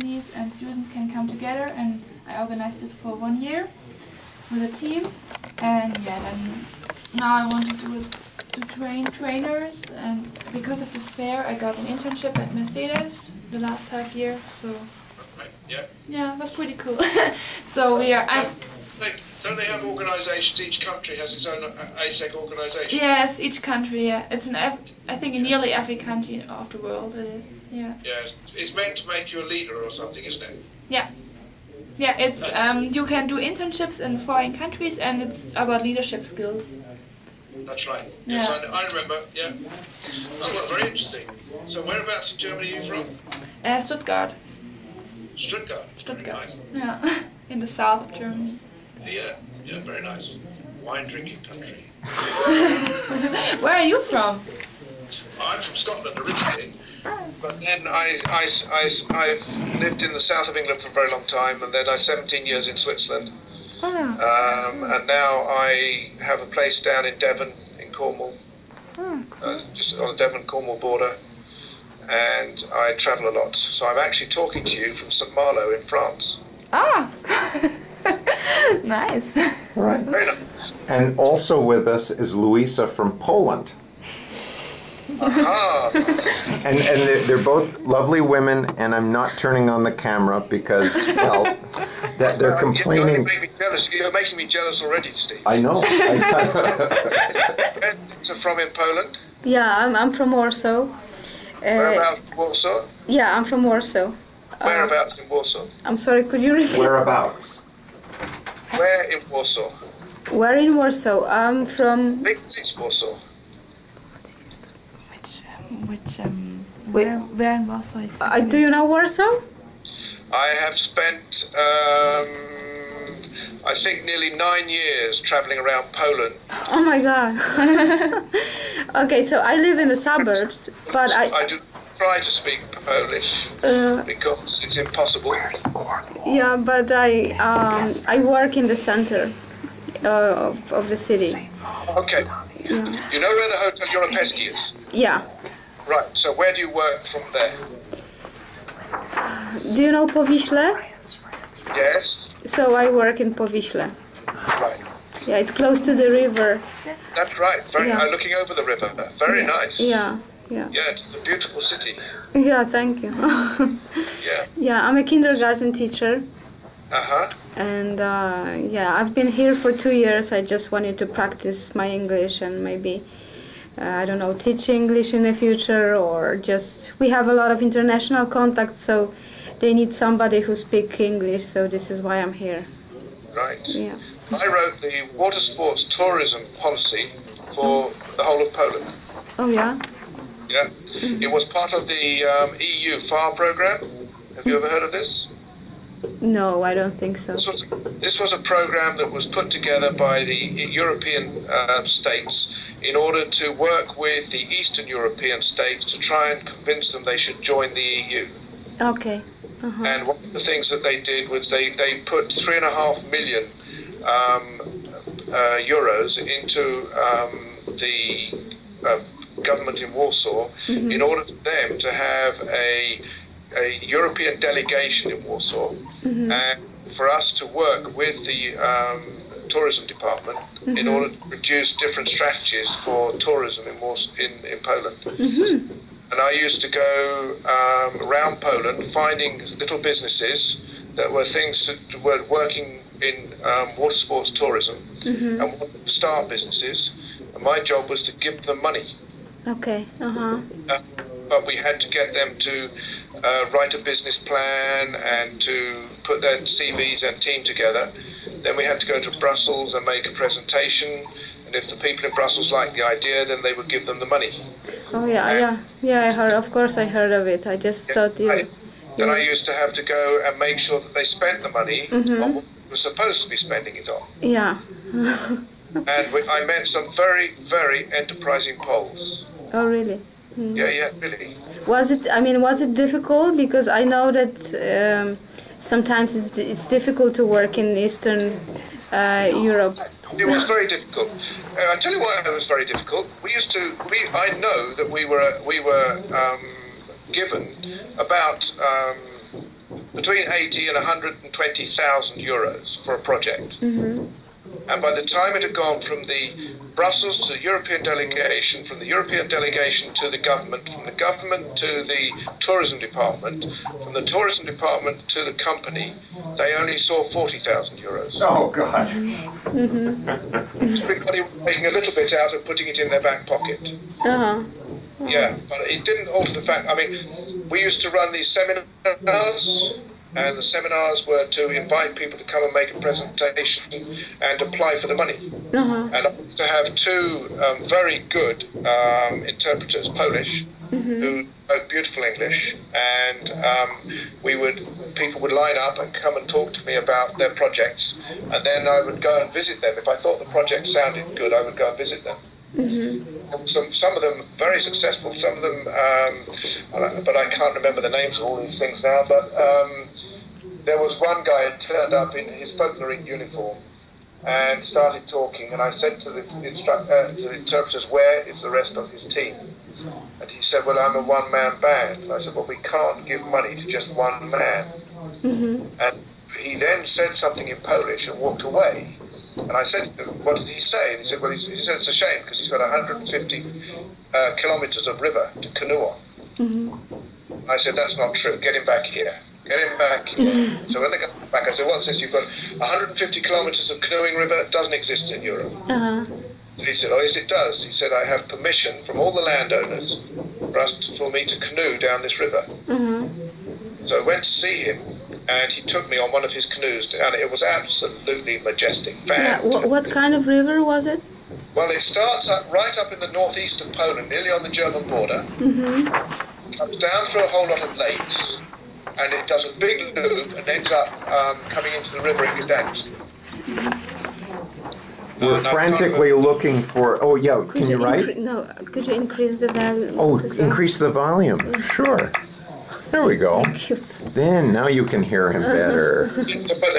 and students can come together, and I organized this for 1 year with a team. And yeah, then now I want to do it to train trainers, and because of this fair I got an internship at Mercedes the last half year, so yeah, it was pretty cool. So we are. Don't they have organisations? Each country has its own ASEC organisation. Yes, each country. Yeah, it's in I think in nearly every country of the world it is. Yeah. Yes, it's meant to make you a leader or something, isn't it? Yeah. Yeah, it's you can do internships in foreign countries, and it's about leadership skills. That's right. Yeah. Yes, I remember. Yeah. Oh, well, very interesting. So, whereabouts in Germany are you from? Stuttgart. Stuttgart. Stuttgart. Nice. Yeah, in the south of Germany. Yeah, yeah, very nice. Wine drinking country. Where are you from? I'm from Scotland originally, but then I've lived in the south of England for a very long time, and then I 17 years in Switzerland. And now I have a place down in Devon, in Cornwall, just on the Devon-Cornwall border, and I travel a lot. So I'm actually talking to you from St Malo in France. Ah, nice. Right. Very nice. And also with us is Louisa from Poland. Ah. And they're both lovely women, and I'm not turning on the camera because, well, that they're complaining. You're making me jealous already, Steve. I know. So from in Poland? Yeah, I'm from Warsaw. Whereabouts in Warsaw? Yeah, I'm from Warsaw. Whereabouts in Warsaw? I'm sorry, could you repeat? Whereabouts? Where in Warsaw? Where in Warsaw? I'm from... It's Warsaw. Where in Warsaw is it? do you know Warsaw? I have spent, I think, nearly 9 years travelling around Poland. Oh my God. Okay, so I live in the suburbs, but I do try to speak Polish because it's impossible. Yeah, but I work in the center of the city. Okay. Yeah. You know where the Hotel Europejski is? Yeah. Right, so where do you work from there? Do you know Powiśle? Yes. So I work in Powiśle. Right. Yeah, it's close to the river. That's right. Very. Yeah. Looking over the river. Very nice. Yeah, yeah. Yeah, it's a beautiful city. Yeah, thank you. Yeah. Yeah, I'm a kindergarten teacher. Uh-huh. And yeah, I've been here for 2 years. I just wanted to practice my English and maybe, I don't know, teach English in the future, or just, we have a lot of international contacts, so they need somebody who speaks English, so this is why I'm here. Right. Yeah. I wrote the water sports tourism policy for the whole of Poland. Oh, yeah? Yeah. It was part of the EU FAR program. Have you ever heard of this? No, I don't think so. This was a program that was put together by the European states in order to work with the Eastern European states to try and convince them they should join the EU. Okay. And one of the things that they did was they put 3.5 million euros into the government in Warsaw in order for them to have a European delegation in Warsaw, and for us to work with the tourism department in order to produce different strategies for tourism in Poland. And I used to go around Poland finding little businesses that were things that were working in water sports tourism and wanted to start businesses, and my job was to give them money. Okay. But we had to get them to write a business plan and to put their CVs and team together. Then we had to go to Brussels and make a presentation, and if the people in Brussels liked the idea, then they would give them the money. Oh yeah, I heard. Of course, I heard of it. I just thought you. Then I used to have to go and make sure that they spent the money on what we were supposed to be spending it on. Yeah. And I met some very, very enterprising Poles. Oh really? Yeah, really. Was it difficult? Because I know that sometimes it's difficult to work in Eastern Europe. It was very difficult. I tell you why it was very difficult. I know that we were given about between 80 and 120,000 euros for a project. And by the time it had gone from the Brussels to the European delegation, from the European delegation to the government, from the government to the tourism department, from the tourism department to the company, they only saw 40,000 euros. Oh, God. Everybody was taking a little bit out and putting it in their back pocket. Yeah, but it didn't alter the fact. I mean, we used to run these seminars, and the seminars were to invite people to come and make a presentation and apply for the money. And I used to have two very good interpreters, Polish, who spoke beautiful English, and people would line up and come and talk to me about their projects, and then I would go and visit them. If I thought the project sounded good, I would go and visit them. Some of them very successful, some of them, but I can't remember the names of all these things now, but there was one guy who turned up in his folkloric uniform and started talking, and I said to the interpreters, where is the rest of his team? And he said, well, I'm a one-man band. And I said, well, we can't give money to just one man. And he then said something in Polish and walked away. And I said to him, what did he say? And he said, well, he said it's a shame because he's got 150 kilometers of river to canoe on. I said, that's not true. Get him back here. Get him back here. So when they got back, I said, what's this? You've got 150 kilometers of canoeing river. It doesn't exist in Europe. He said, oh, yes, it does. He said, I have permission from all the landowners for me to canoe down this river. So I went to see him, and he took me on one of his canoes down. It was absolutely majestic. What kind of river was it? Well, it starts right up in the northeast of Poland, nearly on the German border. Comes down through a whole lot of lakes, and it does a big loop and ends up coming into the river in Gdańsk. We're frantically looking for. Oh, yeah. Can you write? No. Could you increase the volume? Oh, increase the volume. Sure. There we go. Thank you. Then now you can hear him better. But